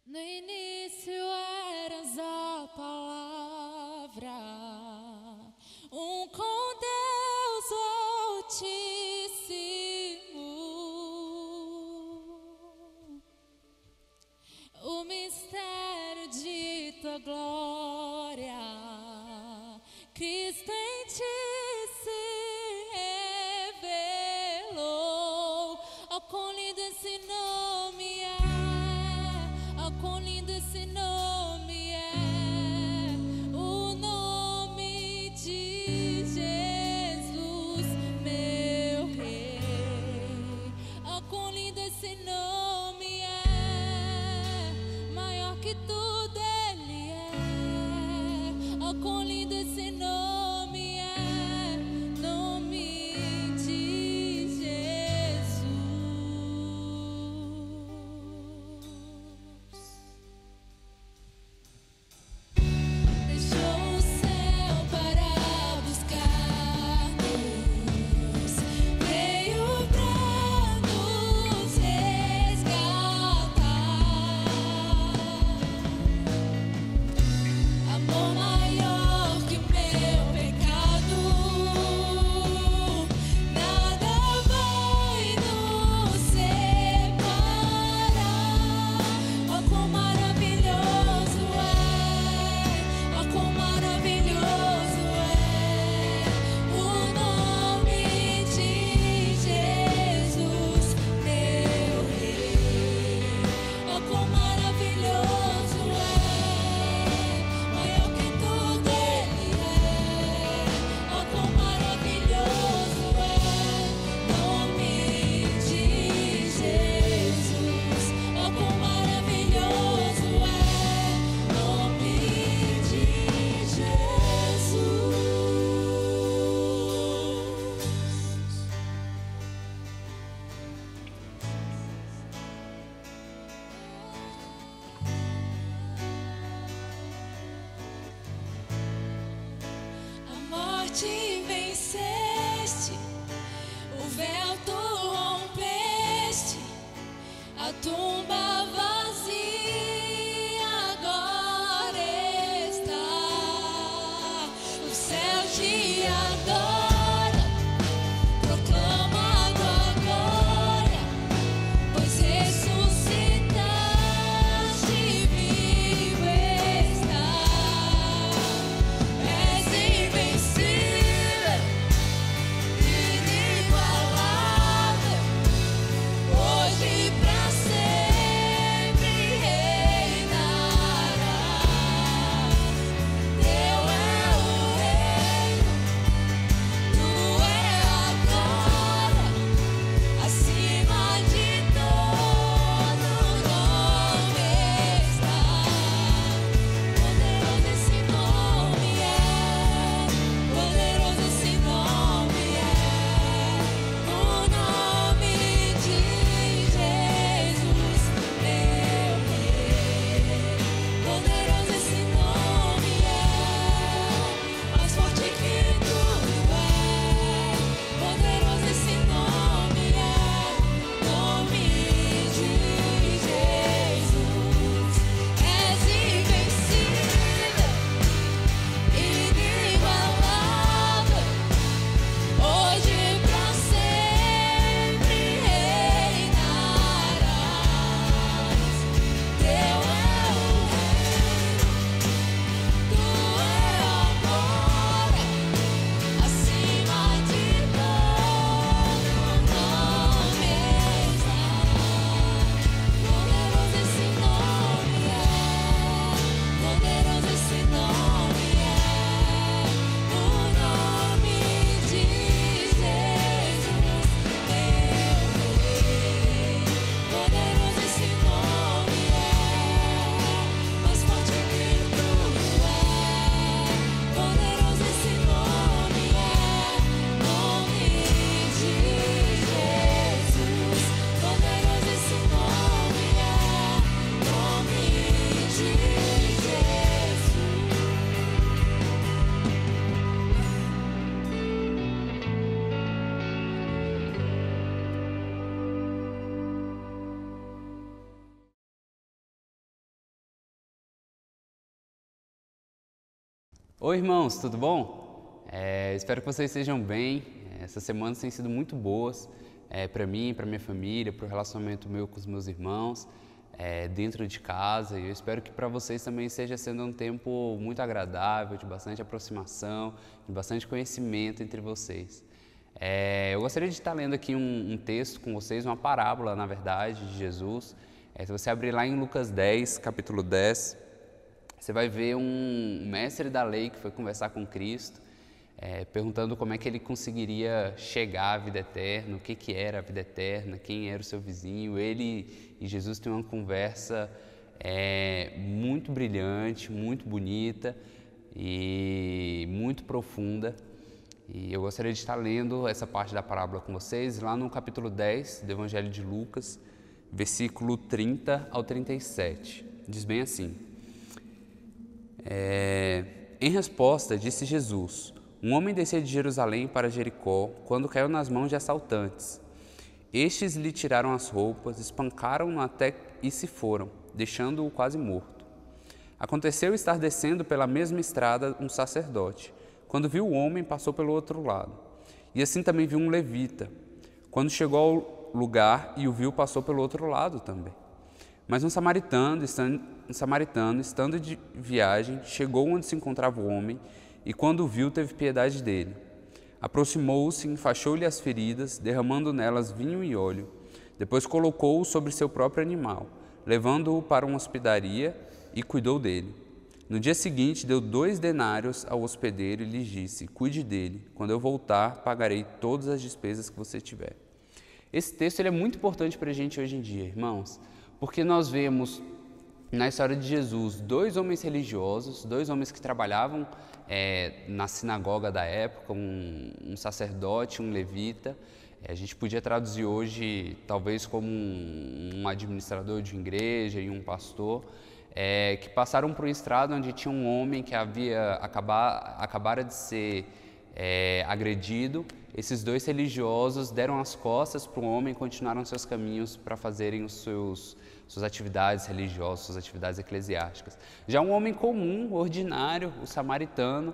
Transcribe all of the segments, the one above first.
No início eras a palavra, com Deus Altíssimo. O mistério de tua glória, Cristo em ti se revelou. Oh, quão lindo esse nome é! Oh, quão lindo esse nome! Oi, irmãos, tudo bom? Espero que vocês estejam bem. Essas semanas têm sido muito boas para mim, para minha família, para o relacionamento meu com os meus irmãos, dentro de casa. E eu espero que para vocês também esteja sendo um tempo muito agradável, de bastante aproximação, de bastante conhecimento entre vocês. Eu gostaria de estar lendo aqui um texto com vocês, uma parábola, na verdade, de Jesus. Se você abrir lá em Lucas 10, capítulo 10, você vai ver um mestre da lei que foi conversar com Cristo, perguntando como é que ele conseguiria chegar à vida eterna, o que era a vida eterna, quem era o seu vizinho. Ele e Jesus têm uma conversa muito brilhante, muito bonita e muito profunda. E eu gostaria de estar lendo essa parte da parábola com vocês, lá no capítulo 10 do Evangelho de Lucas, versículo 30 ao 37. Diz bem assim: Em resposta, disse Jesus: um homem descia de Jerusalém para Jericó quando caiu nas mãos de assaltantes. Estes lhe tiraram as roupas, espancaram-no até e se foram, deixando-o quase morto. Aconteceu estar descendo pela mesma estrada um sacerdote. Quando viu o homem, passou pelo outro lado. E assim também viu um levita. Quando chegou ao lugar e o viu, passou pelo outro lado também. Mas um samaritano, estando de viagem, chegou onde se encontrava o homem, e quando o viu, teve piedade dele. Aproximou-se, enfaixou-lhe as feridas, derramando nelas vinho e óleo. Depois colocou-o sobre seu próprio animal, levando-o para uma hospedaria e cuidou dele. No dia seguinte, deu 2 denários ao hospedeiro e lhe disse: cuide dele, quando eu voltar, pagarei todas as despesas que você tiver. Esse texto ele é muito importante para a gente hoje em dia, irmãos, porque nós vemos na história de Jesus 2 homens religiosos, 2 homens que trabalhavam na sinagoga da época, um sacerdote, um levita. A gente podia traduzir hoje talvez como um administrador de uma igreja e um pastor, que passaram por uma estrada onde tinha um homem que acabara de ser agredido. Esses 2 religiosos deram as costas para o homem e continuaram seus caminhos para fazerem suas atividades religiosas, suas atividades eclesiásticas. Já um homem comum, ordinário, o samaritano,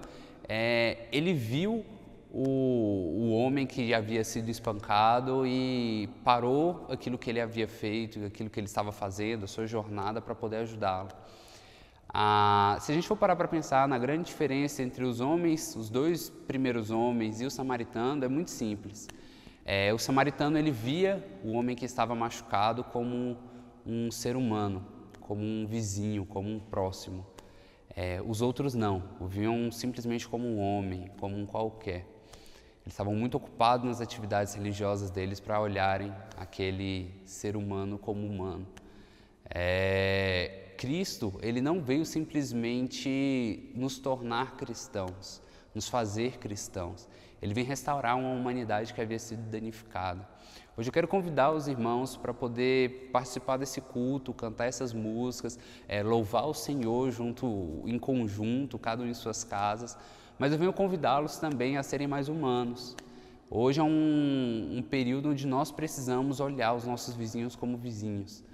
ele viu o homem que havia sido espancado e parou aquilo que ele havia feito, aquilo que ele estava fazendo, a sua jornada, para poder ajudá-lo. Se a gente for parar para pensar na grande diferença entre os homens, os 2 primeiros homens e o samaritano, é muito simples. O samaritano ele via o homem que estava machucado como um ser humano, como um vizinho, como um próximo. Os outros não, o viam simplesmente como um homem, como um qualquer. Eles estavam muito ocupados nas atividades religiosas deles para olharem aquele ser humano como humano. Cristo, ele não veio simplesmente nos tornar cristãos, nos fazer cristãos. Ele vem restaurar uma humanidade que havia sido danificada. Hoje eu quero convidar os irmãos para poder participar desse culto, cantar essas músicas, louvar o Senhor em conjunto, cada um em suas casas. Mas eu venho convidá-los também a serem mais humanos. Hoje é um período onde nós precisamos olhar os nossos vizinhos como vizinhos.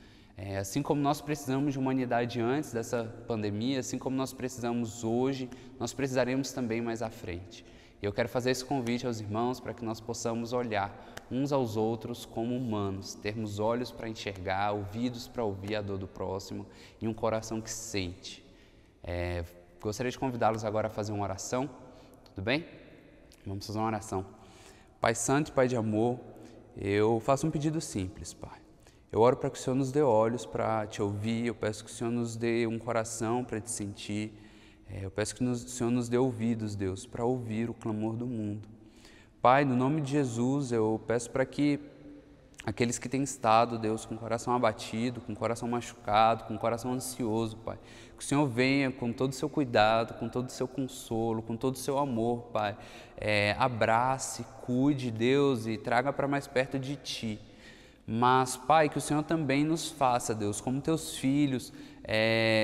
Assim como nós precisamos de humanidade antes dessa pandemia, assim como nós precisamos hoje, nós precisaremos também mais à frente. E eu quero fazer esse convite aos irmãos para que nós possamos olhar uns aos outros como humanos, termos olhos para enxergar, ouvidos para ouvir a dor do próximo e um coração que sente. Gostaria de convidá-los agora a fazer uma oração, tudo bem? Vamos fazer uma oração. Pai Santo e Pai de amor, eu faço um pedido simples, Pai. Eu oro para que o Senhor nos dê olhos para te ouvir, eu peço que o Senhor nos dê um coração para te sentir, eu peço que o Senhor nos dê ouvidos, Deus, para ouvir o clamor do mundo. Pai, no nome de Jesus, eu peço para que aqueles que têm estado, Deus, com o coração abatido, com o coração machucado, com o coração ansioso, Pai, que o Senhor venha com todo o seu cuidado, com todo o seu consolo, com todo o seu amor, Pai, abrace, cuide, Deus, e traga para mais perto de Ti. Mas, Pai, que o Senhor também nos faça, Deus, como Teus filhos,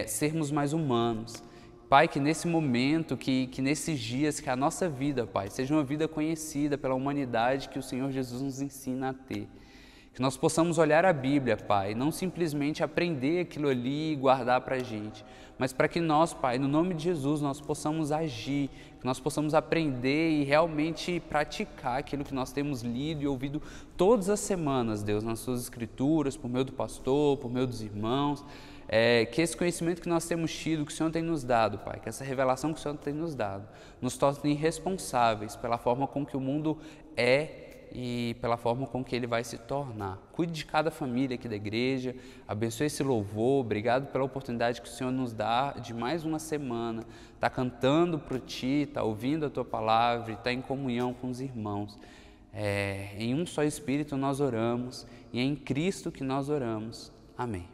sermos mais humanos. Pai, que nesse momento, que nesses dias, que a nossa vida, Pai, seja uma vida conhecida pela humanidade que o Senhor Jesus nos ensina a ter. Que Que nós possamos olhar a Bíblia, Pai, não simplesmente aprender aquilo ali e guardar para a gente, mas para que nós, Pai, no nome de Jesus, nós possamos agir, que nós possamos aprender e realmente praticar aquilo que nós temos lido e ouvido todas as semanas, Deus, nas suas escrituras, por meio do pastor, por meio dos irmãos, que esse conhecimento que nós temos tido, que o Senhor tem nos dado, Pai, que essa revelação que o Senhor tem nos dado, nos torne responsáveis pela forma com que o mundo é e pela forma com que ele vai se tornar. Cuide de cada família aqui da igreja, abençoe esse louvor, obrigado pela oportunidade que o Senhor nos dá de mais uma semana, tá cantando para Ti, tá ouvindo a Tua palavra e tá em comunhão com os irmãos. Em um só Espírito nós oramos e é em Cristo que nós oramos. Amém.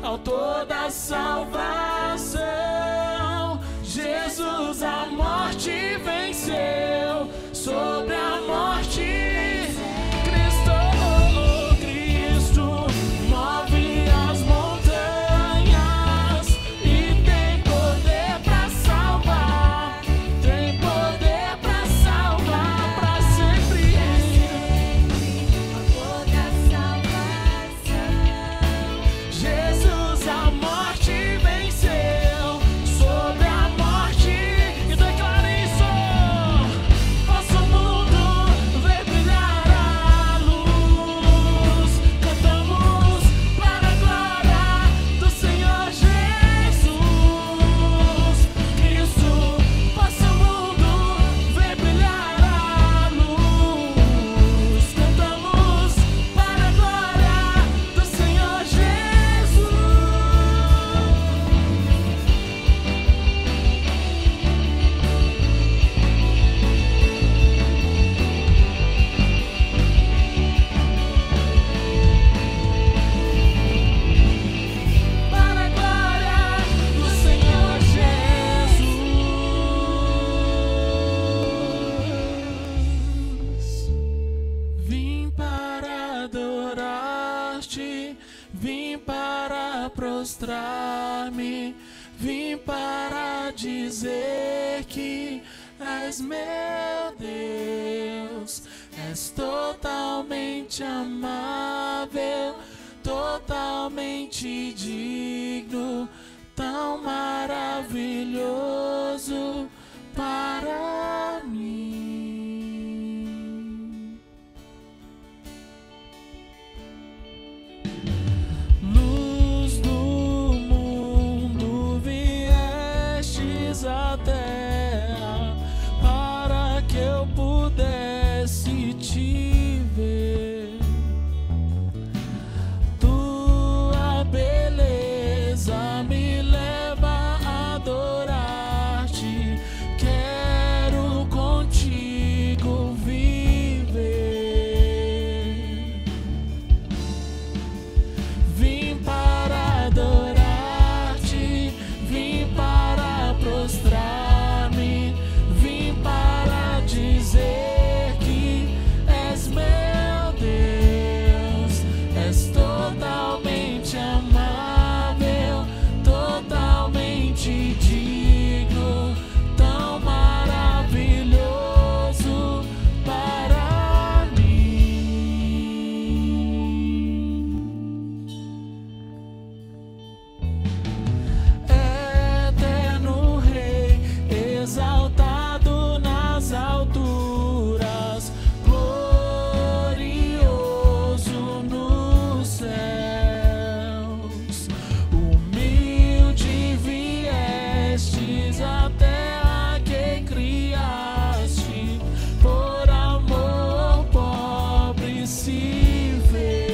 Autor da salvação, Jesus a morte venceu, sobre a morte Cristo move as montanhas e tem poder pra salvar, tem poder pra salvar pra sempre. Autor da salvação, Jesus a morte prostrar-me, vim para dizer que és meu Deus, és totalmente amável, totalmente digno, tão maravilhoso para mim. Luz do mundo, viestes à terra para que eu pudesse te ver. Tua beleza me leva a adorar-te, quero contigo viver. Vim para adorar-te, vim para prostrar-me, vim para dizer que és meu Deus, és totalmente amável, totalmente digno, tão maravilhoso para mim. Eterno Rei, exaltado nas alturas, glorioso nos céus, humilde viestes à terra que criaste, por amor pobre se fez.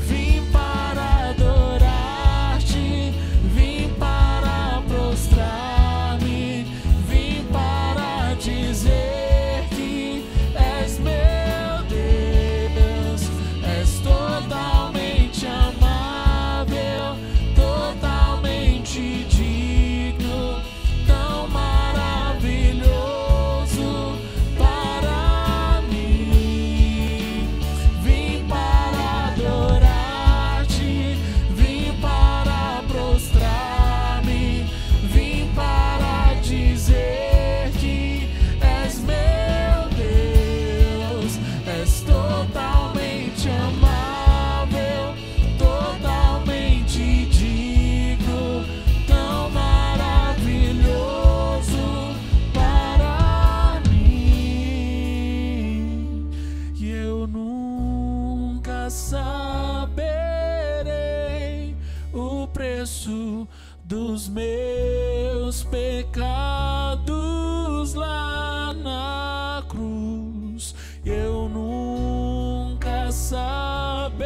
Vim para adorar-te, vim para prostrar-me, vim para dizer que és meu Deus, és totalmente amável, totalmente digno, tão maravilhoso para mim. Vim para adorar-te, vim para prostrar-me, vim para dizer que és meu Deus, és totalmente amável, totalmente digno, tão maravilhoso para mim. E eu nunca saberei o preço dos meus pecados lá na cruz. Eu nunca saberei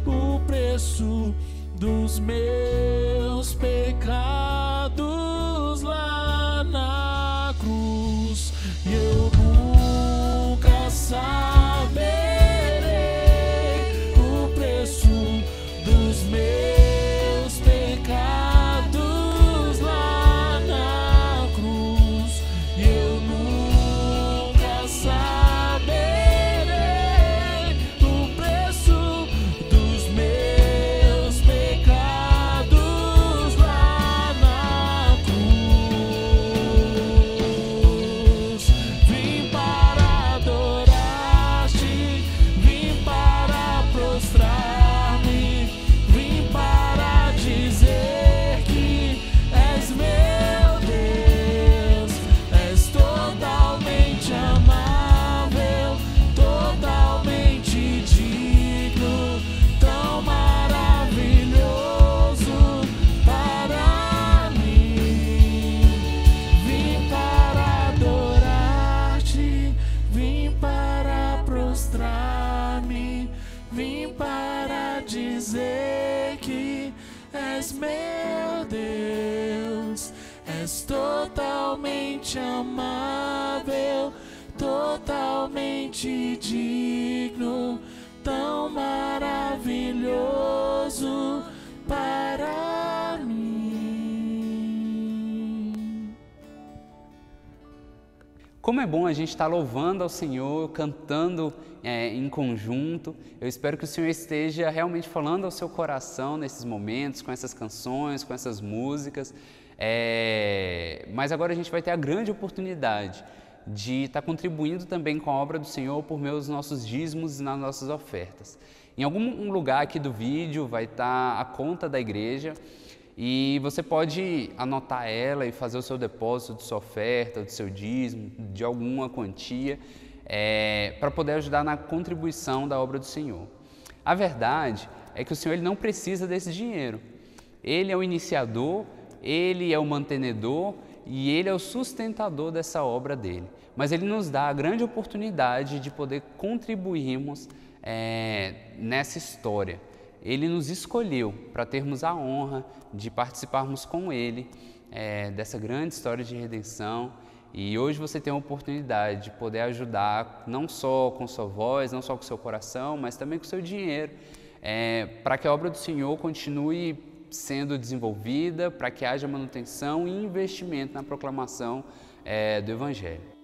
o preço dos meus pecados lá na cruz. E eu nunca saberei o preço dos meus pecados lá na cruz. E eu nunca saberei o preço dos meus pecados lá na cruz. Vim para adorar-te, vim para prostrar-me, vim para dizer que és meu Deus, és totalmente amável, totalmente digno, tão maravilhoso para mim. Vim para adorar-te, vim para prostrar-me, vim para dizer que és meu Deus, és totalmente amável, totalmente digno, tão maravilhoso para mim. Como como é bom a gente estar louvando ao Senhor, cantando em conjunto. Eu espero que o Senhor esteja realmente falando ao seu coração nesses momentos, com essas canções, com essas músicas. Mas agora a gente vai ter a grande oportunidade de estar contribuindo também com a obra do Senhor por meio dos nossos dízimos e nas nossas ofertas. Em algum lugar aqui do vídeo vai estar a conta da igreja e você pode anotar ela e fazer o seu depósito de sua oferta, do seu dízimo, de alguma quantia, para poder ajudar na contribuição da obra do Senhor. A verdade é que o Senhor ele não precisa desse dinheiro. Ele é o iniciador, Ele é o mantenedor e Ele é o sustentador dessa obra dele. Mas Ele nos dá a grande oportunidade de poder contribuirmos nessa história. Ele nos escolheu para termos a honra de participarmos com Ele dessa grande história de redenção. E hoje você tem a oportunidade de poder ajudar não só com sua voz, não só com seu coração, mas também com seu dinheiro, para que a obra do Senhor continue sendo desenvolvida, para que haja manutenção e investimento na proclamação do Evangelho.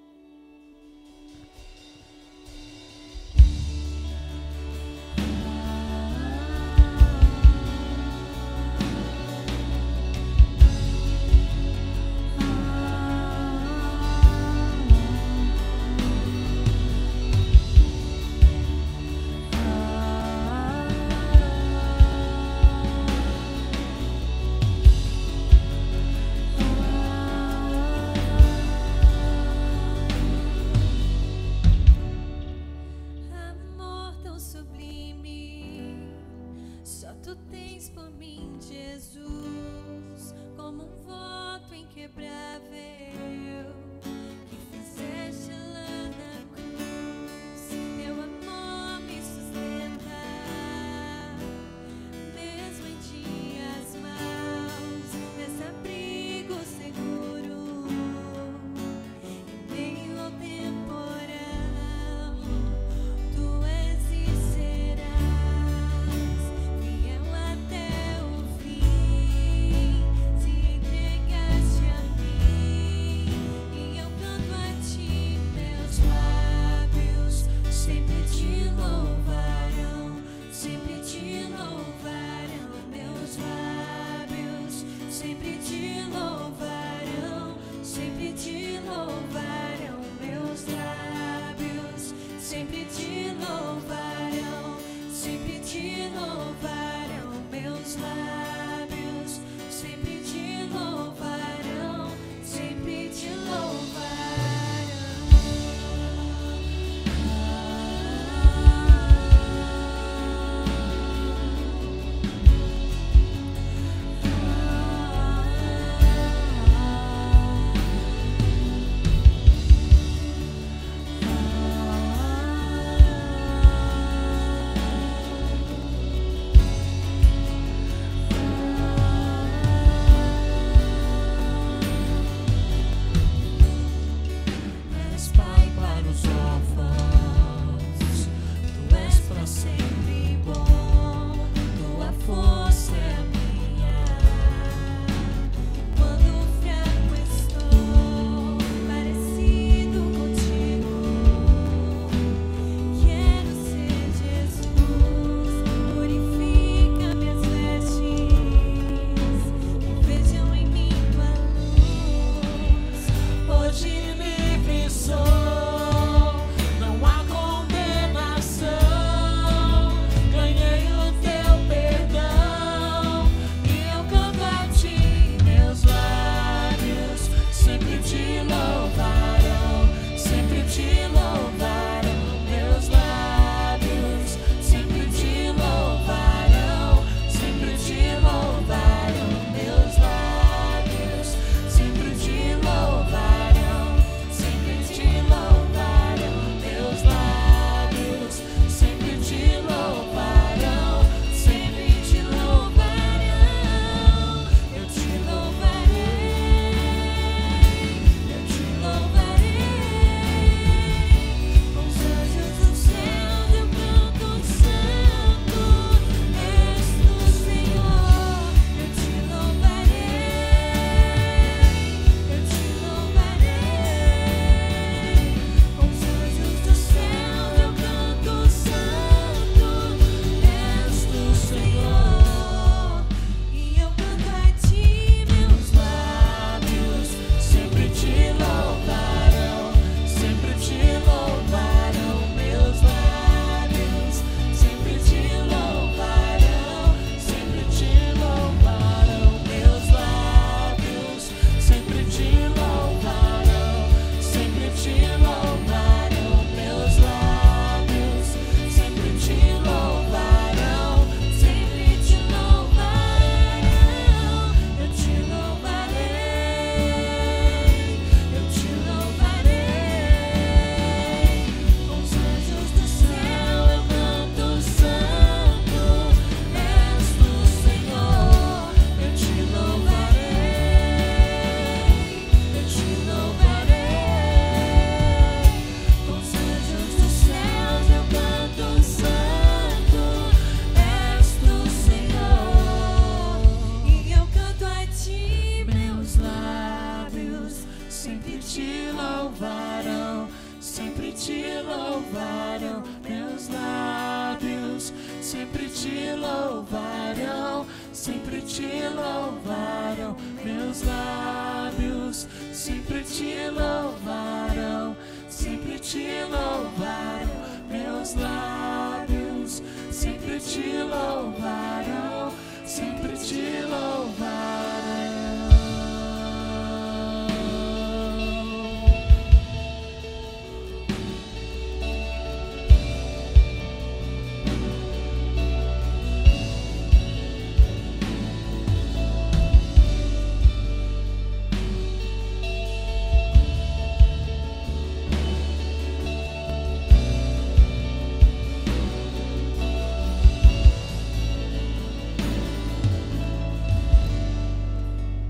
sempre te louvarão, sempre te louvarão. Meus lábios sempre te louvarão, sempre te louvarão. Meus lábios sempre te louvarão, sempre te louvarão.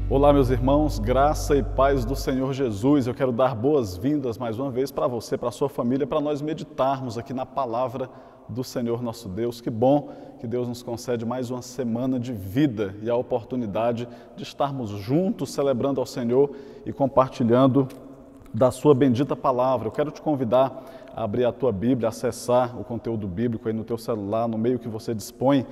Olá, meus irmãos, graça e paz do Senhor Jesus. Eu quero dar boas-vindas mais uma vez para você, para a sua família, para nós meditarmos aqui na palavra do Senhor nosso Deus. Que bom que Deus nos concede mais uma semana de vida e a oportunidade de estarmos juntos celebrando ao Senhor e compartilhando da sua bendita palavra. Eu quero te convidar a abrir a tua Bíblia, acessar o conteúdo bíblico aí no teu celular, no meio que você dispõe,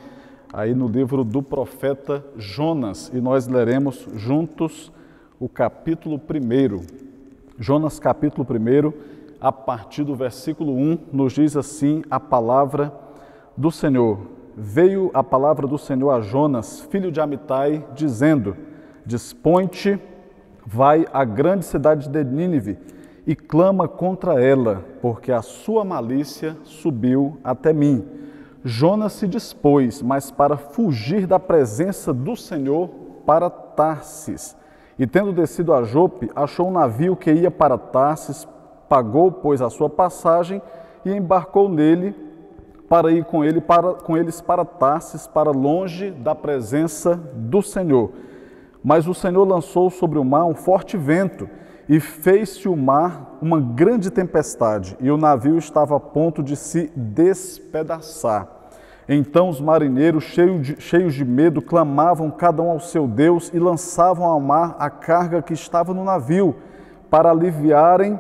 aí no livro do profeta Jonas, e nós leremos juntos o capítulo 1. Jonas capítulo 1, a partir do versículo 1, nos diz assim a palavra do Senhor. Veio a palavra do Senhor a Jonas, filho de Amitai, dizendo: Dispõe-te, vai à grande cidade de Nínive e clama contra ela, porque a sua malícia subiu até mim. Jonas se dispôs, mas para fugir da presença do Senhor, para Tarsis. E tendo descido a Jope, achou um navio que ia para Tarsis, pagou, pois, a sua passagem e embarcou nele para ir com eles para Tarsis, para longe da presença do Senhor. Mas o Senhor lançou sobre o mar um forte vento e fez-se o mar uma grande tempestade, e o navio estava a ponto de se despedaçar. Então os marinheiros, cheios de medo, clamavam cada um ao seu Deus e lançavam ao mar a carga que estava no navio, para aliviarem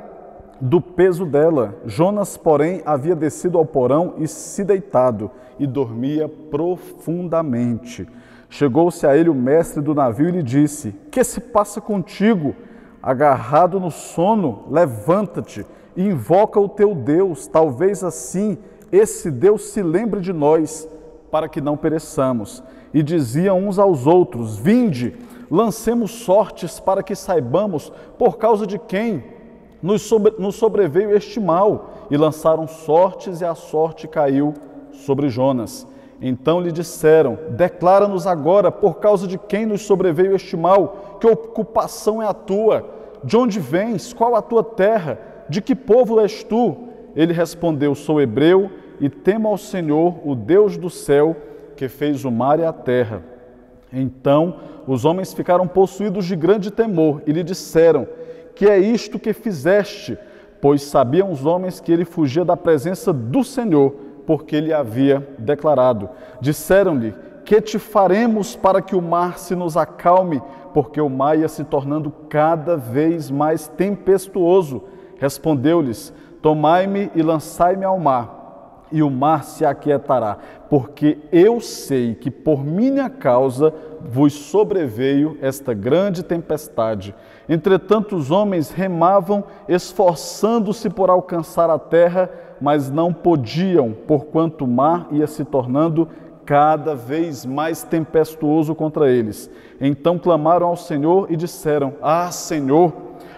do peso dela. Jonas, porém, havia descido ao porão e se deitado, e dormia profundamente. Chegou-se a ele o mestre do navio e lhe disse: Que se passa contigo? Agarrado no sono, levanta-te e invoca o teu Deus, talvez assim esse Deus se lembre de nós, para que não pereçamos. E diziam uns aos outros: Vinde, lancemos sortes para que saibamos por causa de quem nos sobreveio este mal. E lançaram sortes, e a sorte caiu sobre Jonas. Então lhe disseram: Declara-nos agora por causa de quem nos sobreveio este mal, que ocupação é a tua? De onde vens? Qual a tua terra? De que povo és tu? Ele respondeu: Sou hebreu e temo ao Senhor, o Deus do céu, que fez o mar e a terra. Então os homens ficaram possuídos de grande temor e lhe disseram: Que é isto que fizeste? Pois sabiam os homens que ele fugia da presença do Senhor, porque ele havia declarado. Disseram-lhe: Que te faremos para que o mar se nos acalme? Porque o mar ia se tornando cada vez mais tempestuoso. Respondeu-lhes: Tomai-me e lançai-me ao mar, e o mar se aquietará, porque eu sei que por minha causa vos sobreveio esta grande tempestade. Entretanto, os homens remavam, esforçando-se por alcançar a terra, mas não podiam, porquanto o mar ia se tornando cada vez mais tempestuoso contra eles. Então clamaram ao Senhor e disseram: Ah, Senhor,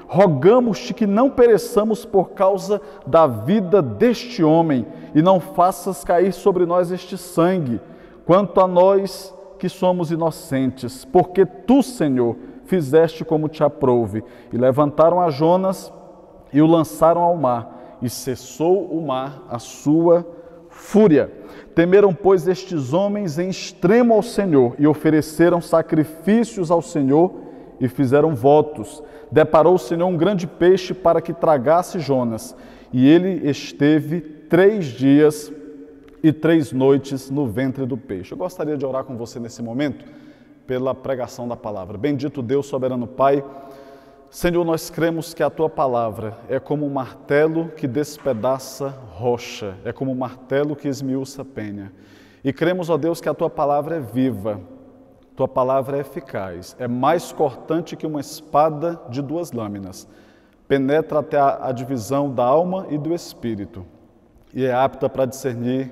rogamos-te que não pereçamos por causa da vida deste homem, e não faças cair sobre nós este sangue, quanto a nós que somos inocentes, porque tu, Senhor, fizeste como te aprouve. E levantaram a Jonas e o lançaram ao mar, e cessou o mar a sua fúria. Temeram, pois, estes homens em extremo ao Senhor, e ofereceram sacrifícios ao Senhor, e fizeram votos. Deparou o Senhor um grande peixe para que tragasse Jonas, e ele esteve 3 dias e 3 noites no ventre do peixe. Eu gostaria de orar com você nesse momento, pela pregação da palavra. Bendito Deus, soberano Pai, Senhor, nós cremos que a Tua palavra é como um martelo que despedaça rocha, é como um martelo que esmiuça penha. E cremos, ó Deus, que a Tua palavra é viva, Tua palavra é eficaz, é mais cortante que uma espada de 2 lâminas, penetra até a divisão da alma e do espírito, e é apta para discernir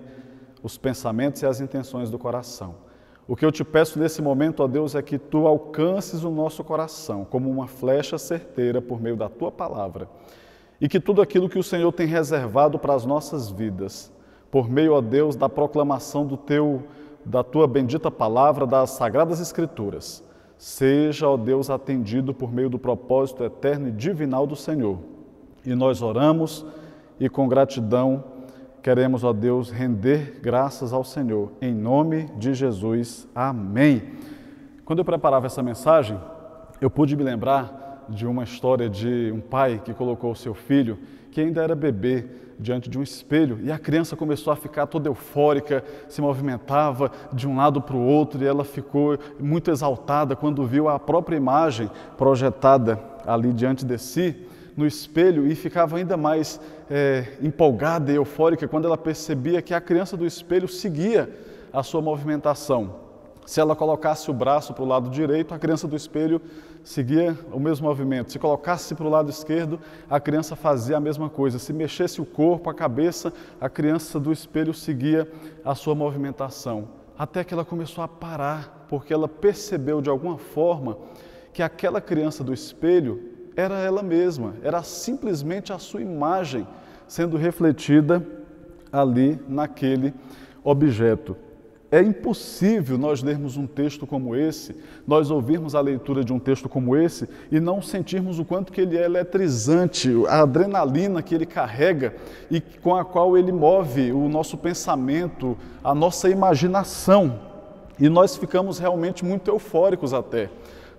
os pensamentos e as intenções do coração. O que eu te peço nesse momento, ó Deus, é que Tu alcances o nosso coração como uma flecha certeira por meio da Tua palavra, e que tudo aquilo que o Senhor tem reservado para as nossas vidas, por meio, ó Deus, da proclamação da Tua bendita palavra, das Sagradas Escrituras, seja, ó Deus, atendido por meio do propósito eterno e divinal do Senhor. E nós oramos e com gratidão queremos, ó Deus, render graças ao Senhor. Em nome de Jesus. Amém. Quando eu preparava essa mensagem, eu pude me lembrar de uma história de um pai que colocou o seu filho, que ainda era bebê, diante de um espelho, e a criança começou a ficar toda eufórica, se movimentava de um lado para o outro, e ela ficou muito exaltada quando viu a própria imagem projetada ali diante de si, no espelho, e ficava ainda mais empolgada e eufórica quando ela percebia que a criança do espelho seguia a sua movimentação. Se ela colocasse o braço para o lado direito, a criança do espelho seguia o mesmo movimento. Se colocasse para o lado esquerdo, a criança fazia a mesma coisa. Se mexesse o corpo, a cabeça, a criança do espelho seguia a sua movimentação. Até que ela começou a parar, porque ela percebeu de alguma forma que aquela criança do espelho era ela mesma, era simplesmente a sua imagem sendo refletida ali naquele objeto. É impossível nós lermos um texto como esse, nós ouvirmos a leitura de um texto como esse e não sentirmos o quanto que ele é eletrizante, a adrenalina que ele carrega e com a qual ele move o nosso pensamento, a nossa imaginação. E nós ficamos realmente muito eufóricos até.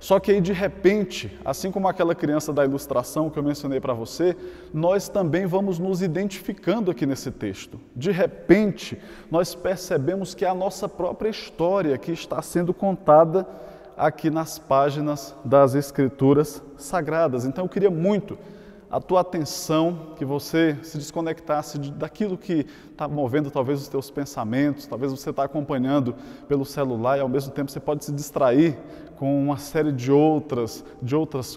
Só que aí, de repente, assim como aquela criança da ilustração que eu mencionei para você, nós também vamos nos identificando aqui nesse texto. De repente, nós percebemos que é a nossa própria história que está sendo contada aqui nas páginas das Escrituras Sagradas. Então, eu queria muito a tua atenção, que você se desconectasse daquilo que está movendo talvez os teus pensamentos, talvez você está acompanhando pelo celular e ao mesmo tempo você pode se distrair com uma série de outras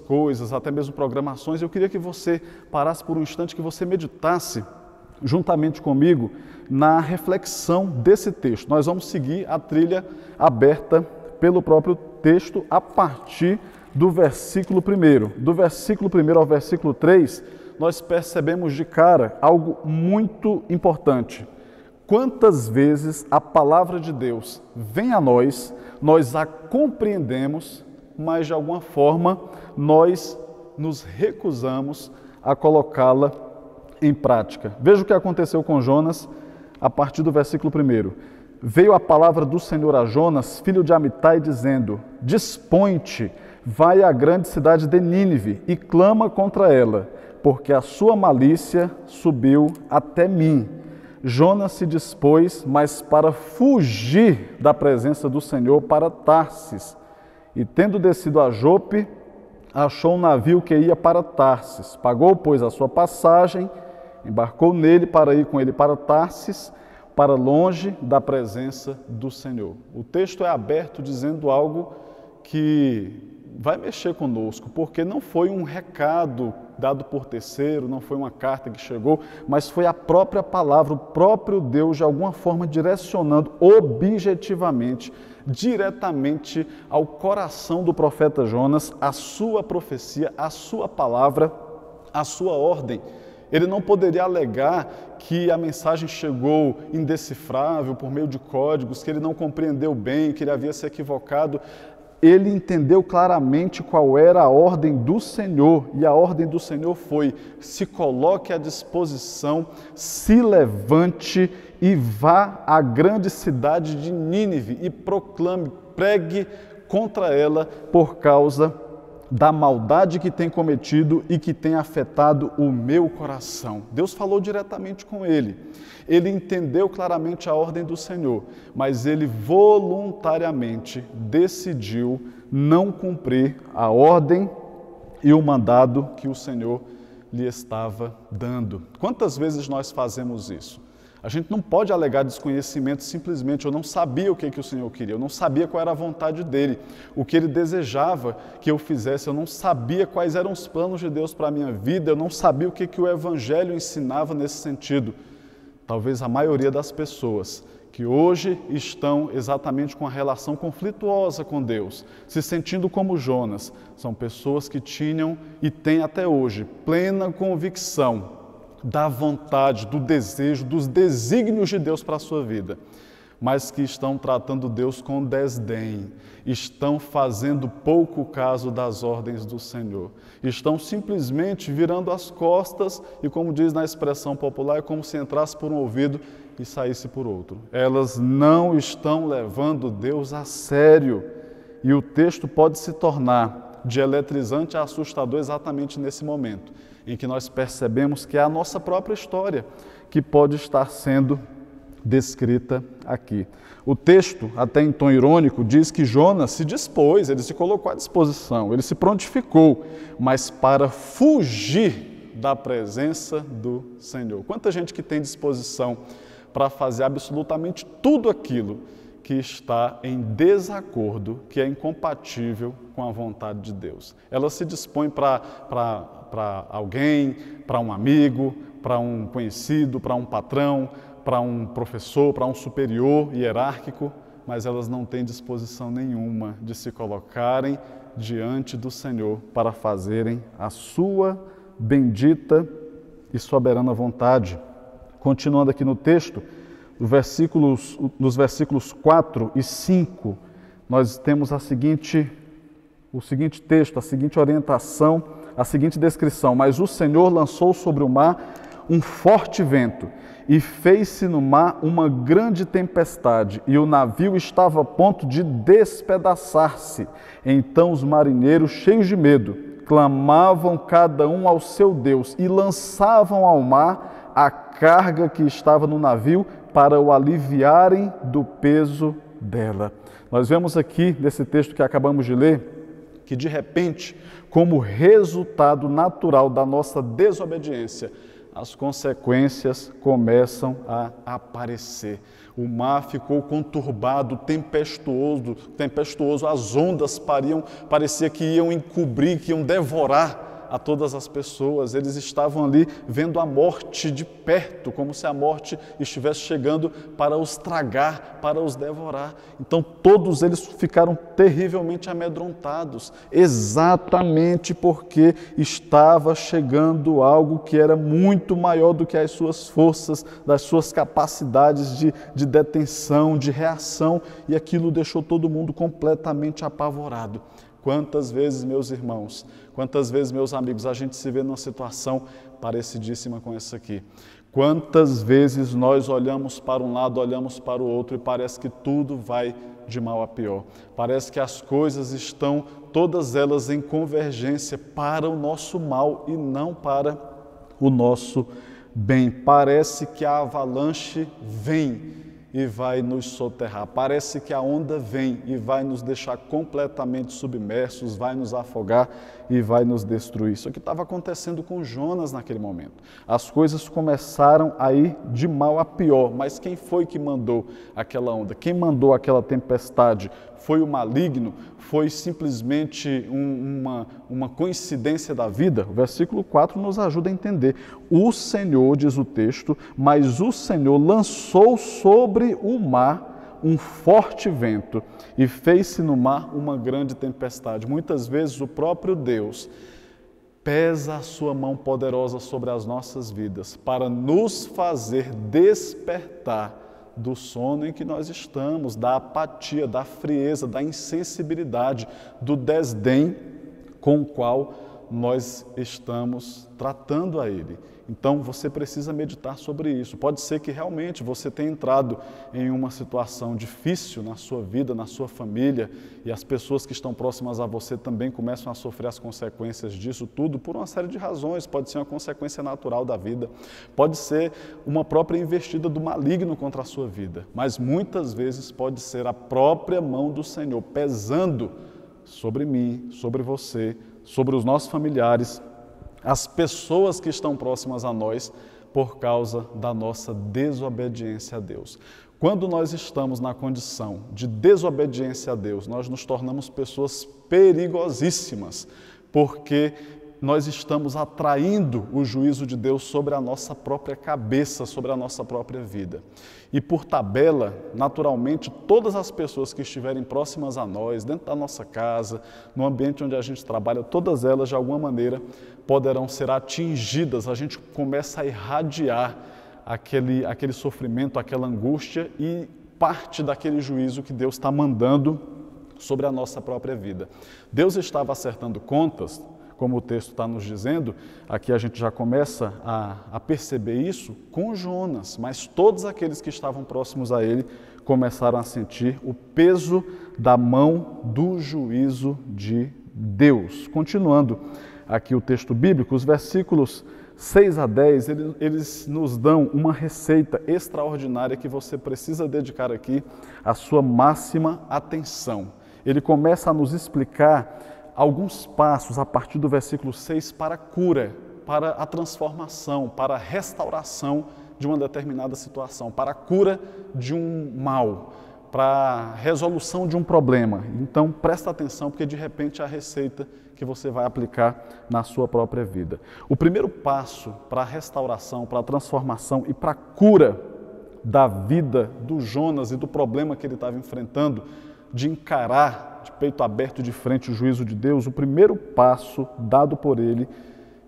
coisas, até mesmo programações. Eu queria que você parasse por um instante, que você meditasse juntamente comigo na reflexão desse texto. Nós vamos seguir a trilha aberta pelo próprio texto a partir do versículo 1. Do versículo 1 ao versículo 3, nós percebemos de cara algo muito importante. Quantas vezes a palavra de Deus vem a nós a compreendemos, mas de alguma forma nós nos recusamos a colocá-la em prática. Veja o que aconteceu com Jonas a partir do versículo 1. Veio a palavra do Senhor a Jonas, filho de Amitai, dizendo: Dispõe-te, vai à grande cidade de Nínive e clama contra ela, porque a sua malícia subiu até mim. Jonas se dispôs, mas para fugir da presença do Senhor, para Tarsis. E tendo descido a Jope, achou um navio que ia para Tarsis. Pagou, pois, a sua passagem, embarcou nele para ir com ele para Tarsis, para longe da presença do Senhor. O texto é aberto dizendo algo que vai mexer conosco, porque não foi um recado dado por terceiro, não foi uma carta que chegou, mas foi a própria palavra, o próprio Deus de alguma forma direcionando objetivamente, diretamente ao coração do profeta Jonas, a sua profecia, a sua palavra, a sua ordem. Ele não poderia alegar que a mensagem chegou indecifrável por meio de códigos, que ele não compreendeu bem, que ele havia se equivocado. Ele entendeu claramente qual era a ordem do Senhor, e a ordem do Senhor foi: se coloque à disposição, se levante e vá à grande cidade de Nínive e proclame, pregue contra ela por causa da maldade que tem cometido e que tem afetado o meu coração. Deus falou diretamente com ele. Ele entendeu claramente a ordem do Senhor, mas ele voluntariamente decidiu não cumprir a ordem e o mandado que o Senhor lhe estava dando. Quantas vezes nós fazemos isso? A gente não pode alegar desconhecimento simplesmente, eu não sabia o que o Senhor queria, eu não sabia qual era a vontade dEle, o que Ele desejava que eu fizesse, eu não sabia quais eram os planos de Deus para a minha vida, eu não sabia o que o Evangelho ensinava nesse sentido. Talvez a maioria das pessoas que hoje estão exatamente com a relação conflituosa com Deus, se sentindo como Jonas, são pessoas que tinham e têm até hoje plena convicção da vontade, do desejo, dos desígnios de Deus para a sua vida, mas que estão tratando Deus com desdém, estão fazendo pouco caso das ordens do Senhor, estão simplesmente virando as costas e, como diz na expressão popular, é como se entrasse por um ouvido e saísse por outro. Elas não estão levando Deus a sério e o texto pode se tornar de eletrizante a assustador exatamente nesse momento, em que nós percebemos que é a nossa própria história que pode estar sendo descrita aqui. O texto, até em tom irônico, diz que Jonas se dispôs, ele se colocou à disposição, ele se prontificou, mas para fugir da presença do Senhor. Quanta gente que tem disposição para fazer absolutamente tudo aquilo que está em desacordo, que é incompatível com a vontade de Deus. Ela se dispõe para alguém, para um amigo, para um conhecido, para um patrão, para um professor, para um superior hierárquico, mas elas não têm disposição nenhuma de se colocarem diante do Senhor para fazerem a sua bendita e soberana vontade. Continuando aqui no texto, nos versículos 4 e 5, nós temos o seguinte texto, a seguinte orientação, a seguinte descrição: mas o Senhor lançou sobre o mar um forte vento e fez-se no mar uma grande tempestade e o navio estava a ponto de despedaçar-se. Então os marinheiros, cheios de medo, clamavam cada um ao seu Deus e lançavam ao mar a carga que estava no navio para o aliviarem do peso dela. Nós vemos aqui, nesse texto que acabamos de ler, que de repente, como resultado natural da nossa desobediência, as consequências começam a aparecer. O mar ficou conturbado, tempestuoso, as ondas parecia que iam encobrir, que iam devorar a todas as pessoas. Eles estavam ali vendo a morte de perto, como se a morte estivesse chegando para os tragar, para os devorar. Então todos eles ficaram terrivelmente amedrontados, exatamente porque estava chegando algo que era muito maior do que as suas forças, das suas capacidades de detenção, de reação, e aquilo deixou todo mundo completamente apavorado. Quantas vezes, meus irmãos, quantas vezes, meus amigos, a gente se vê numa situação parecidíssima com essa aqui. Quantas vezes nós olhamos para um lado, olhamos para o outro e parece que tudo vai de mal a pior. Parece que as coisas estão, todas elas em convergência para o nosso mal e não para o nosso bem. Parece que a avalanche vem e vai nos soterrar. Parece que a onda vem e vai nos deixar completamente submersos, vai nos afogar e vai nos destruir. Isso que estava acontecendo com Jonas naquele momento. As coisas começaram a ir de mal a pior, mas quem foi que mandou aquela onda? Quem mandou aquela tempestade? Foi o maligno? Foi simplesmente uma coincidência da vida? O versículo 4 nos ajuda a entender. O Senhor, diz o texto, mas o Senhor lançou sobre o mar um forte vento e fez-se no mar uma grande tempestade. Muitas vezes o próprio Deus pesa a sua mão poderosa sobre as nossas vidas para nos fazer despertar do sono em que nós estamos, da apatia, da frieza, da insensibilidade, do desdém com o qual nós estamos tratando a Ele. Então você precisa meditar sobre isso. Pode ser que realmente você tenha entrado em uma situação difícil na sua vida, na sua família, e as pessoas que estão próximas a você também começam a sofrer as consequências disso tudo por uma série de razões. Pode ser uma consequência natural da vida, pode ser uma própria investida do maligno contra a sua vida, mas muitas vezes pode ser a própria mão do Senhor pesando sobre mim, sobre você, sobre os nossos familiares, as pessoas que estão próximas a nós, por causa da nossa desobediência a Deus. Quando nós estamos na condição de desobediência a Deus, nós nos tornamos pessoas perigosíssimas, porque nós estamos atraindo o juízo de Deus sobre a nossa própria cabeça, sobre a nossa própria vida. E por tabela, naturalmente, todas as pessoas que estiverem próximas a nós, dentro da nossa casa, no ambiente onde a gente trabalha, todas elas, de alguma maneira, poderão ser atingidas. A gente começa a irradiar aquele sofrimento, aquela angústia e parte daquele juízo que Deus está mandando sobre a nossa própria vida. Deus estava acertando contas, como o texto está nos dizendo, aqui a gente já começa a perceber isso com Jonas, mas todos aqueles que estavam próximos a ele começaram a sentir o peso da mão do juízo de Deus. Continuando aqui o texto bíblico, os versículos 6 a 10, eles nos dão uma receita extraordinária que você precisa dedicar aqui a sua máxima atenção. Ele começa a nos explicar alguns passos a partir do versículo 6 para a cura, para a transformação, para a restauração de uma determinada situação, para a cura de um mal, para a resolução de um problema. Então, presta atenção, porque de repente é a receita que você vai aplicar na sua própria vida. O primeiro passo para a restauração, para a transformação e para a cura da vida do Jonas e do problema que ele estava enfrentando, de encarar de peito aberto de frente o juízo de Deus, o primeiro passo dado por ele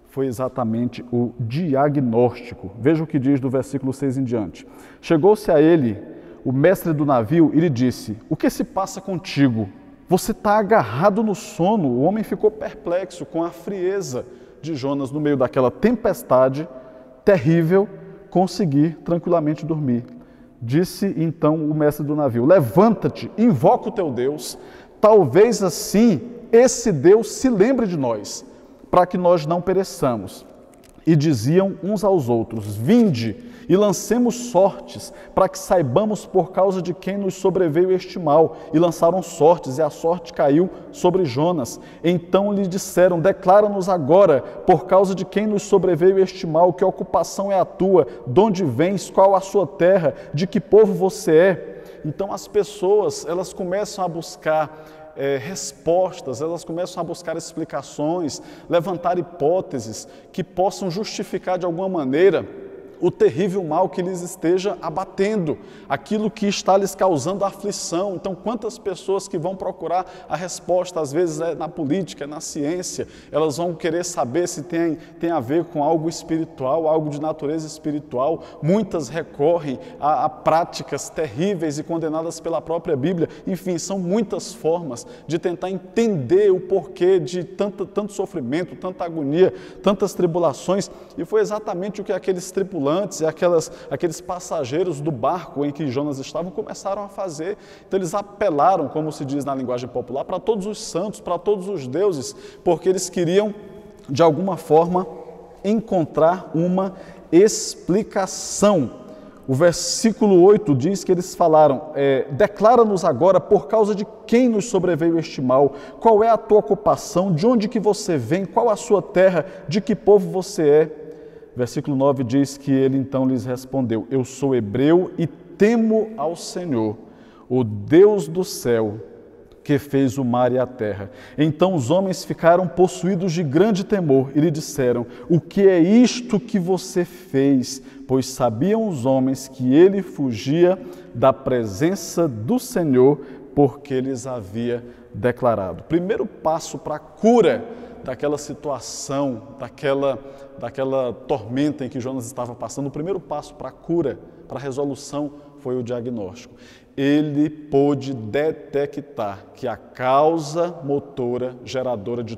foi exatamente o diagnóstico. Veja o que diz do versículo 6 em diante. Chegou-se a ele o mestre do navio e lhe disse: o que se passa contigo? Você está agarrado no sono. O homem ficou perplexo com a frieza de Jonas no meio daquela tempestade terrível, conseguir tranquilamente dormir. Disse então o mestre do navio: levanta-te, invoca o teu Deus, talvez assim esse Deus se lembre de nós, para que nós não pereçamos. E diziam uns aos outros: vinde e lancemos sortes, para que saibamos por causa de quem nos sobreveio este mal. E lançaram sortes, e a sorte caiu sobre Jonas. Então lhe disseram: declara-nos agora, por causa de quem nos sobreveio este mal, que ocupação é a tua, de onde vens, qual a sua terra, de que povo você é. Então as pessoas, elas começam a buscar respostas, elas começam a buscar explicações, levantar hipóteses que possam justificar de alguma maneira o terrível mal que lhes esteja abatendo, aquilo que está lhes causando aflição. Então, quantas pessoas que vão procurar a resposta, às vezes é na política, é na ciência, elas vão querer saber se tem a ver com algo espiritual, algo de natureza espiritual. Muitas recorrem a práticas terríveis e condenadas pela própria Bíblia. Enfim, são muitas formas de tentar entender o porquê de tanto sofrimento, tanta agonia, tantas tribulações. E foi exatamente o que aqueles tripulantes e aqueles passageiros do barco em que Jonas estava começaram a fazer. Então eles apelaram, como se diz na linguagem popular, para todos os santos, para todos os deuses, porque eles queriam, de alguma forma, encontrar uma explicação. O versículo 8 diz que eles falaram: declara-nos agora por causa de quem nos sobreveio este mal, qual é a tua ocupação, de onde que você vem, qual a sua terra, de que povo você é. Versículo 9 diz que ele então lhes respondeu: eu sou hebreu e temo ao Senhor, o Deus do céu, que fez o mar e a terra. Então os homens ficaram possuídos de grande temor e lhe disseram: o que é isto que você fez? Pois sabiam os homens que ele fugia da presença do Senhor, porque lhes havia declarado. Primeiro passo para a cura daquela situação, daquela tormenta em que Jonas estava passando, o primeiro passo para a cura, para a resolução, foi o diagnóstico. Ele pôde detectar que a causa motora, geradora de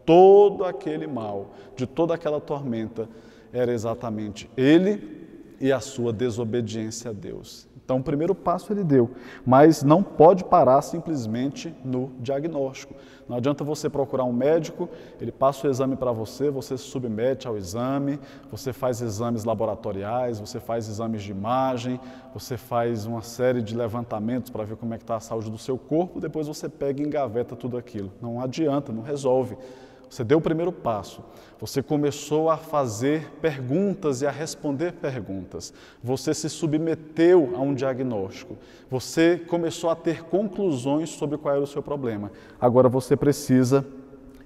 todo aquele mal, de toda aquela tormenta, era exatamente ele e a sua desobediência a Deus. Então, o primeiro passo ele deu, mas não pode parar simplesmente no diagnóstico. Não adianta você procurar um médico, ele passa o exame para você, você se submete ao exame, você faz exames laboratoriais, você faz exames de imagem, você faz uma série de levantamentos para ver como é que está a saúde do seu corpo, depois você pega e engaveta tudo aquilo. Não adianta, não resolve. Você deu o primeiro passo, você começou a fazer perguntas e a responder perguntas, você se submeteu a um diagnóstico, você começou a ter conclusões sobre qual era o seu problema. Agora você precisa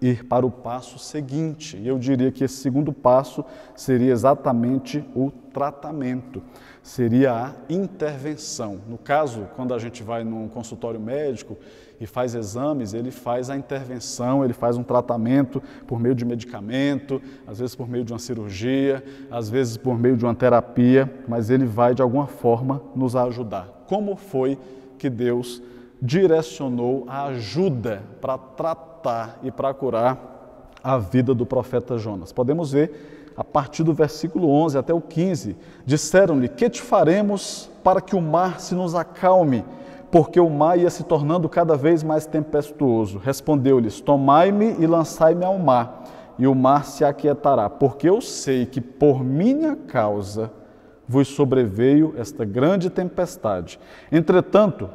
ir para o passo seguinte, e eu diria que esse segundo passo seria exatamente o tratamento, seria a intervenção. No caso, quando a gente vai num consultório médico e faz exames, ele faz a intervenção, ele faz um tratamento por meio de medicamento, às vezes por meio de uma cirurgia, às vezes por meio de uma terapia, mas ele vai de alguma forma nos ajudar. Como foi que Deus direcionou a ajuda para tratar e para curar a vida do profeta Jonas? Podemos ver a partir do versículo 11 até o 15. Disseram-lhe: que te faremos para que o mar se nos acalme? Porque o mar ia se tornando cada vez mais tempestuoso. Respondeu-lhes: tomai-me e lançai-me ao mar, e o mar se aquietará, porque eu sei que por minha causa vos sobreveio esta grande tempestade. Entretanto,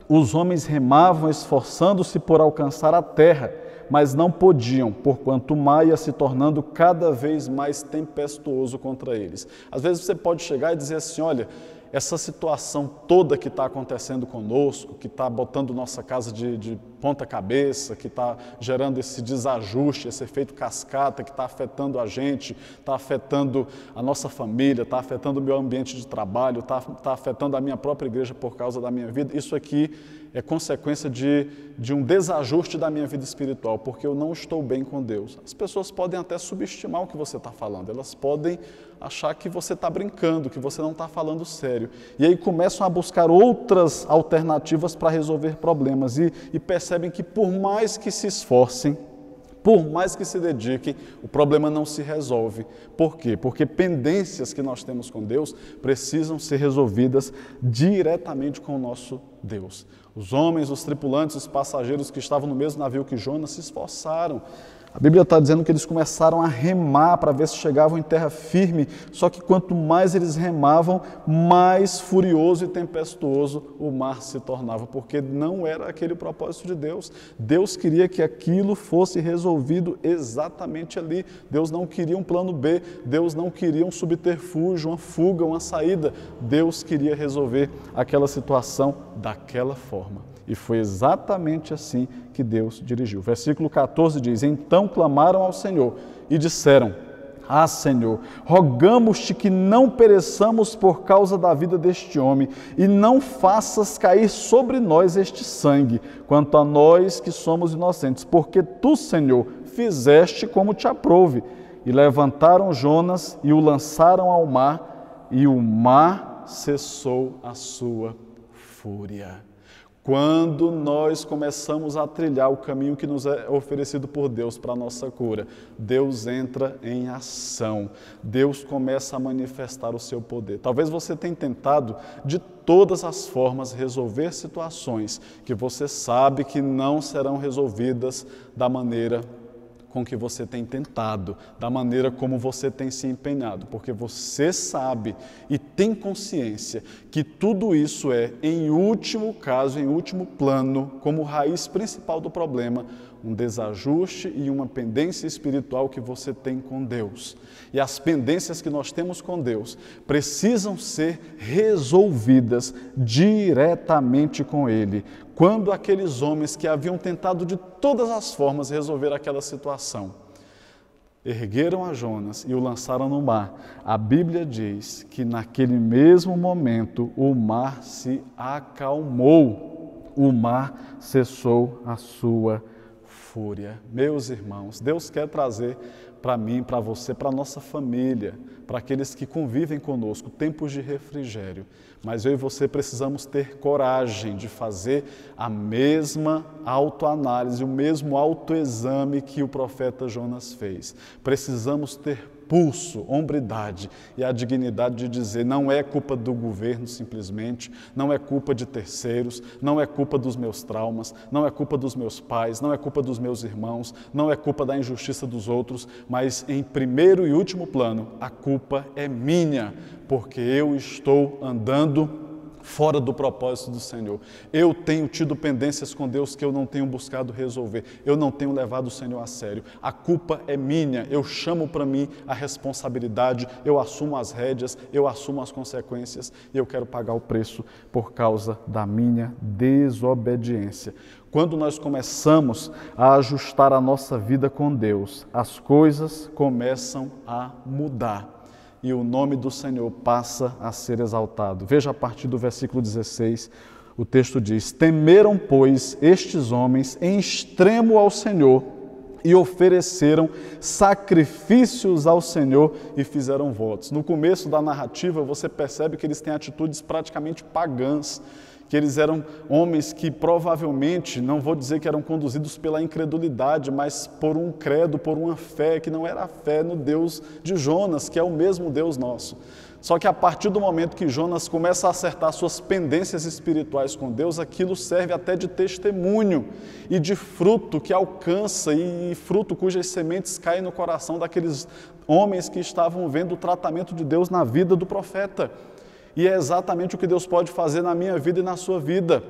os homens remavam, esforçando-se por alcançar a terra, mas não podiam, porquanto o mar ia se tornando cada vez mais tempestuoso contra eles. Às vezes você pode chegar e dizer assim: olha, essa situação toda que está acontecendo conosco, que está botando nossa casa de ponta cabeça, que está gerando esse desajuste, esse efeito cascata, que está afetando a gente, está afetando a nossa família, está afetando o meu ambiente de trabalho, está afetando a minha própria igreja por causa da minha vida, isso aqui é consequência de um desajuste da minha vida espiritual, porque eu não estou bem com Deus. As pessoas podem até subestimar o que você está falando, elas podem achar que você está brincando, que você não está falando sério. E aí começam a buscar outras alternativas para resolver problemas e percebem que por mais que se esforcem, por mais que se dediquem, o problema não se resolve. Por quê? Porque pendências que nós temos com Deus precisam ser resolvidas diretamente com o nosso Deus. Os homens, os tripulantes, os passageiros que estavam no mesmo navio que Jonas se esforçaram. A Bíblia está dizendo que eles começaram a remar para ver se chegavam em terra firme, só que quanto mais eles remavam, mais furioso e tempestuoso o mar se tornava, porque não era aquele o propósito de Deus. Deus queria que aquilo fosse resolvido exatamente ali. Deus não queria um plano B, Deus não queria um subterfúgio, uma fuga, uma saída. Deus queria resolver aquela situação daquela forma. E foi exatamente assim que Deus dirigiu. Versículo 14 diz: então clamaram ao Senhor e disseram: ah, Senhor, rogamos-te que não pereçamos por causa da vida deste homem, e não faças cair sobre nós este sangue, quanto a nós que somos inocentes, porque tu, Senhor, fizeste como te aprouve. E levantaram Jonas e o lançaram ao mar, e o mar cessou a sua fúria. Quando nós começamos a trilhar o caminho que nos é oferecido por Deus para a nossa cura, Deus entra em ação, Deus começa a manifestar o seu poder. Talvez você tenha tentado de todas as formas resolver situações que você sabe que não serão resolvidas da maneira com que você tem tentado, da maneira como você tem se empenhado, porque você sabe e tem consciência que tudo isso é, em último caso, em último plano, como raiz principal do problema, um desajuste e uma pendência espiritual que você tem com Deus. E as pendências que nós temos com Deus precisam ser resolvidas diretamente com Ele. Quando aqueles homens que haviam tentado de todas as formas resolver aquela situação, ergueram a Jonas e o lançaram no mar, a Bíblia diz que naquele mesmo momento o mar se acalmou, o mar cessou a sua fúria. Meus irmãos, Deus quer trazer para mim, para você, para a nossa família, para aqueles que convivem conosco, tempos de refrigério. Mas eu e você precisamos ter coragem de fazer a mesma autoanálise, o mesmo autoexame que o profeta Jonas fez. Precisamos ter pulso, hombridade e a dignidade de dizer: não é culpa do governo simplesmente, não é culpa de terceiros, não é culpa dos meus traumas, não é culpa dos meus pais, não é culpa dos meus irmãos, não é culpa da injustiça dos outros, mas em primeiro e último plano, a culpa é minha, porque eu estou andando fora do propósito do Senhor. Eu tenho tido pendências com Deus que eu não tenho buscado resolver. Eu não tenho levado o Senhor a sério. A culpa é minha. Eu chamo para mim a responsabilidade. Eu assumo as rédeas. Eu assumo as consequências. E eu quero pagar o preço por causa da minha desobediência. Quando nós começamos a ajustar a nossa vida com Deus, as coisas começam a mudar. E o nome do Senhor passa a ser exaltado. Veja a partir do versículo 16, o texto diz: temeram, pois, estes homens em extremo ao Senhor e ofereceram sacrifícios ao Senhor e fizeram votos. No começo da narrativa, você percebe que eles têm atitudes praticamente pagãs, que eles eram homens que provavelmente, não vou dizer que eram conduzidos pela incredulidade, mas por um credo, por uma fé, que não era a fé no Deus de Jonas, que é o mesmo Deus nosso. Só que a partir do momento que Jonas começa a acertar suas pendências espirituais com Deus, aquilo serve até de testemunho e de fruto que alcança e fruto cujas sementes caem no coração daqueles homens que estavam vendo o tratamento de Deus na vida do profeta. E é exatamente o que Deus pode fazer na minha vida e na sua vida.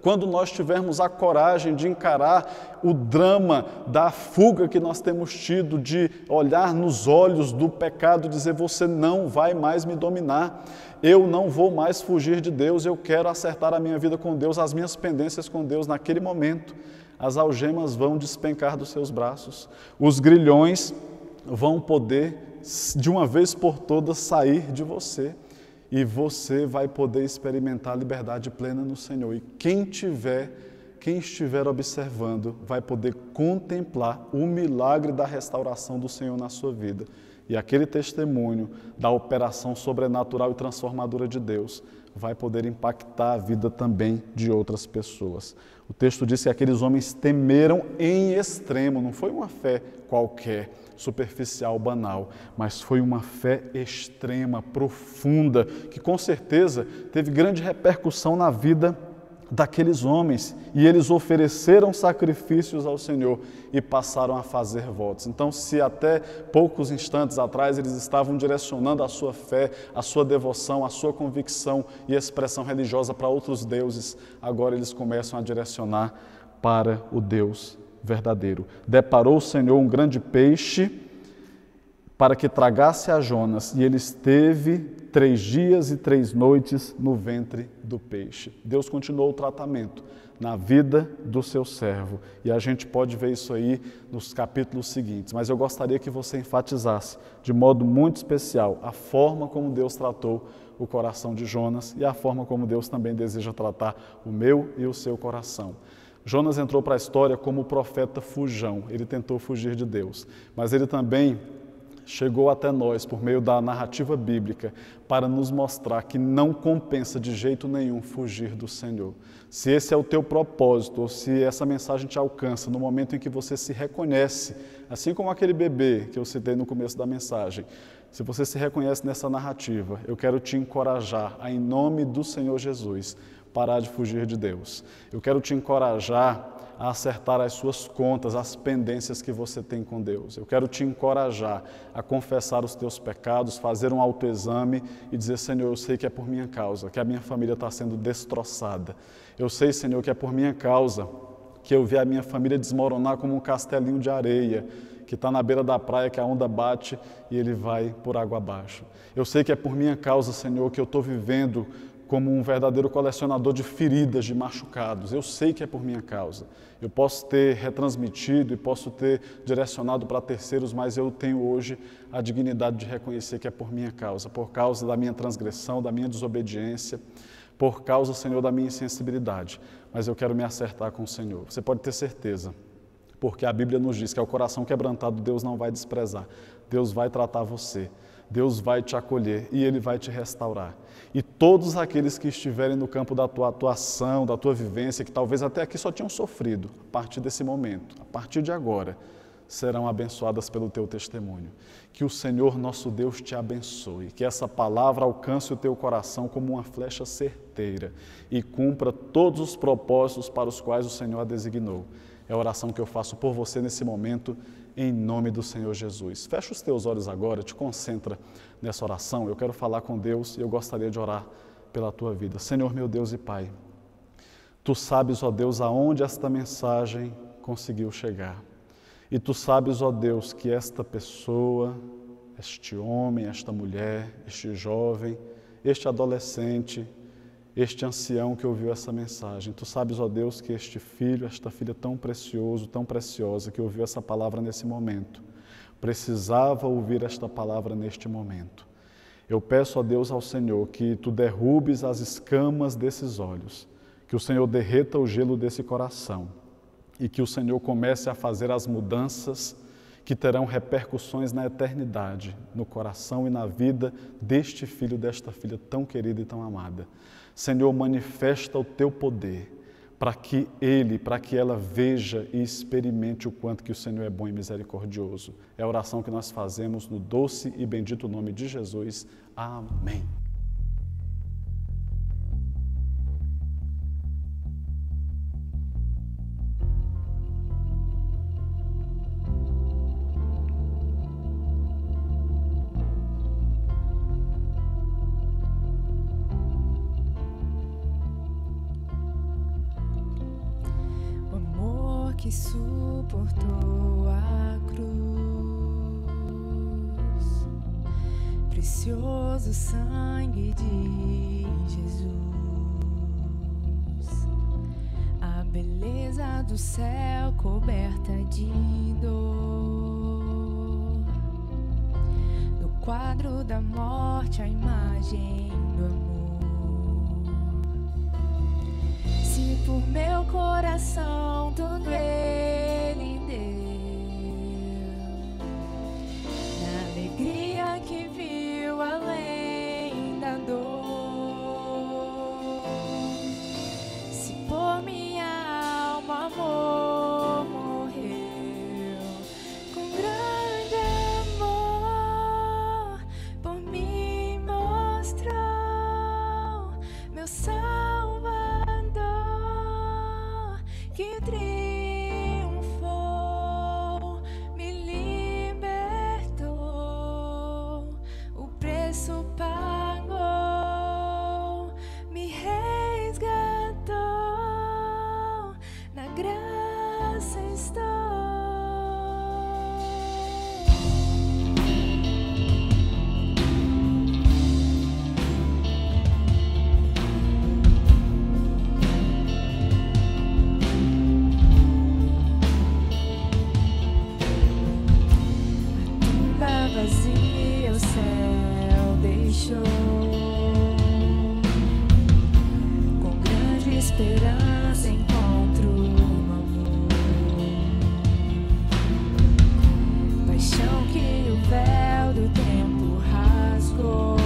Quando nós tivermos a coragem de encarar o drama da fuga que nós temos tido, de olhar nos olhos do pecado e dizer: você não vai mais me dominar, eu não vou mais fugir de Deus, eu quero acertar a minha vida com Deus, as minhas pendências com Deus. Naquele momento, as algemas vão despencar dos seus braços, os grilhões vão poder, de uma vez por todas, sair de você. E você vai poder experimentar a liberdade plena no Senhor. E quem estiver observando, vai poder contemplar o milagre da restauração do Senhor na sua vida. E aquele testemunho da operação sobrenatural e transformadora de Deus vai poder impactar a vida também de outras pessoas. O texto diz que aqueles homens temeram em extremo, não foi uma fé qualquer, superficial, banal, mas foi uma fé extrema, profunda, que com certeza teve grande repercussão na vida daqueles homens, e eles ofereceram sacrifícios ao Senhor e passaram a fazer votos. Então, se até poucos instantes atrás eles estavam direcionando a sua fé, a sua devoção, a sua convicção e expressão religiosa para outros deuses, agora eles começam a direcionar para o Deus verdadeiro. Deparou o Senhor um grande peixe para que tragasse a Jonas, e ele esteve 3 dias e 3 noites no ventre do peixe. Deus continuou o tratamento na vida do seu servo, e a gente pode ver isso aí nos capítulos seguintes, mas eu gostaria que você enfatizasse de modo muito especial a forma como Deus tratou o coração de Jonas e a forma como Deus também deseja tratar o meu e o seu coração. Jonas entrou para a história como o profeta fujão, ele tentou fugir de Deus, mas ele também chegou até nós por meio da narrativa bíblica para nos mostrar que não compensa de jeito nenhum fugir do Senhor. Se esse é o teu propósito, ou se essa mensagem te alcança no momento em que você se reconhece, assim como aquele bebê que eu citei no começo da mensagem, se você se reconhece nessa narrativa, eu quero te encorajar a, em nome do Senhor Jesus, parar de fugir de Deus. Eu quero te encorajar a acertar as suas contas, as pendências que você tem com Deus. Eu quero te encorajar a confessar os teus pecados, fazer um autoexame e dizer: Senhor, eu sei que é por minha causa, que a minha família está sendo destroçada. Eu sei, Senhor, que é por minha causa que eu vi a minha família desmoronar como um castelinho de areia, que está na beira da praia, que a onda bate e ele vai por água abaixo. Eu sei que é por minha causa, Senhor, que eu estou vivendo como um verdadeiro colecionador de feridas, de machucados. Eu sei que é por minha causa. Eu posso ter retransmitido e posso ter direcionado para terceiros, mas eu tenho hoje a dignidade de reconhecer que é por minha causa, por causa da minha transgressão, da minha desobediência, por causa, Senhor, da minha insensibilidade. Mas eu quero me acertar com o Senhor. Você pode ter certeza, porque a Bíblia nos diz que é o coração quebrantado Deus não vai desprezar. Deus vai tratar você. Deus vai te acolher e Ele vai te restaurar. E todos aqueles que estiverem no campo da tua atuação, da tua vivência, que talvez até aqui só tinham sofrido, a partir desse momento, a partir de agora, serão abençoadas pelo teu testemunho. Que o Senhor nosso Deus te abençoe, que essa palavra alcance o teu coração como uma flecha certeira e cumpra todos os propósitos para os quais o Senhor a designou. É a oração que eu faço por você nesse momento, em nome do Senhor Jesus. Fecha os teus olhos agora, te concentra nessa oração. Eu quero falar com Deus e eu gostaria de orar pela tua vida. Senhor, meu Deus e Pai, Tu sabes, ó Deus, aonde esta mensagem conseguiu chegar. E Tu sabes, ó Deus, que esta pessoa, este homem, esta mulher, este jovem, este adolescente, este ancião que ouviu essa mensagem, Tu sabes, ó Deus, que este filho, esta filha tão precioso, tão preciosa, que ouviu essa palavra nesse momento, precisava ouvir esta palavra neste momento. Eu peço a Deus, ao Senhor, que Tu derrubes as escamas desses olhos, que o Senhor derreta o gelo desse coração e que o Senhor comece a fazer as mudanças que terão repercussões na eternidade, no coração e na vida deste filho, desta filha tão querida e tão amada. Senhor, manifesta o Teu poder para que ela veja e experimente o quanto que o Senhor é bom e misericordioso. É a oração que nós fazemos no doce e bendito nome de Jesus. Amém. Que suportou a cruz, precioso sangue de Jesus, a beleza do céu coberta de dor, no quadro da morte a imagem do amor. Se por meu coração tudo Ele deu, na alegria que viu além da dor, se por minha alma amor morreu, com grande amor por mim mostrou meu que triunfou, me libertou, o preço pagou, me resgatou, na graça estou. Vazia o céu deixou, com grande esperança encontro um amor, paixão que o véu do tempo rasgou,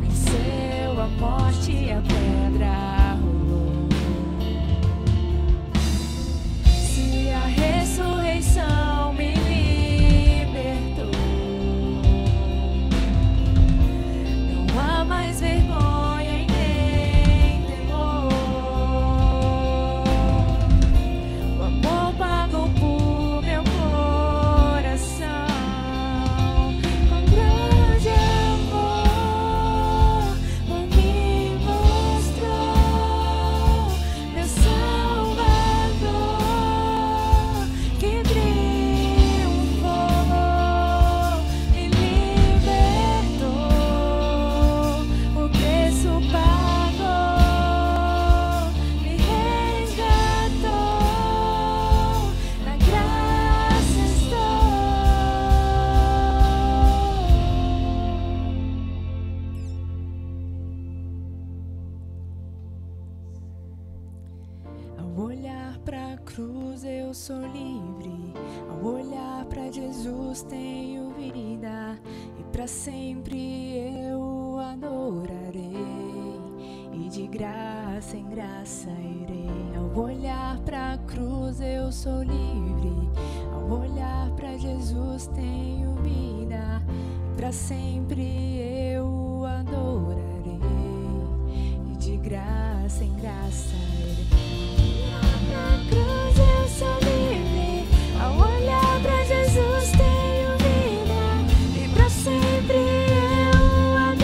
venceu a morte e a pedra rolou. Se a ressurreição me libertou, não há mais vergonha e nem temor. O amor pagou por meu coração, com grande amor, por mim mostrou meu Salvador, que triunfou, me libertou, o preço pagou, me resgatou, na graça estou. Ao olhar pra cruz eu sou livre, ao olhar pra Jesus tenho vida, e pra sempre eu o adorarei, e de graça em graça irei. Ao olhar pra cruz eu sou livre, ao olhar pra Jesus tenho vida, e pra sempre eu o adorarei, e de graça em graça irei. Na cruz eu sou livre, ao olhar pra Jesus tenho vida, e pra sempre eu o adorarei.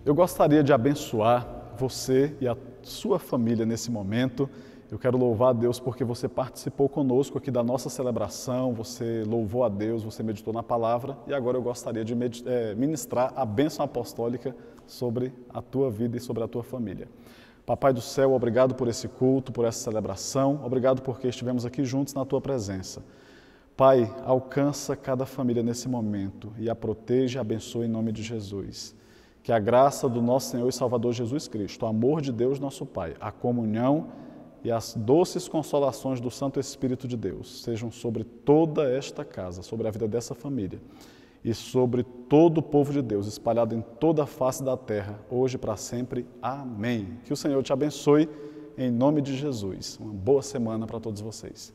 Eu gostaria de abençoar você e a sua família nesse momento. Eu quero louvar a Deus porque você participou conosco aqui da nossa celebração, você louvou a Deus, você meditou na palavra e agora eu gostaria de ministrar a bênção apostólica sobre a tua vida e sobre a tua família. Papai do céu, obrigado por esse culto, por essa celebração, obrigado porque estivemos aqui juntos na tua presença. Pai, alcança cada família nesse momento e a proteja e abençoe em nome de Jesus. Que a graça do nosso Senhor e Salvador Jesus Cristo, o amor de Deus nosso Pai, a comunhão e as doces consolações do Santo Espírito de Deus sejam sobre toda esta casa, sobre a vida dessa família e sobre todo o povo de Deus espalhado em toda a face da terra, hoje e para sempre. Amém. Que o Senhor te abençoe em nome de Jesus. Uma boa semana para todos vocês.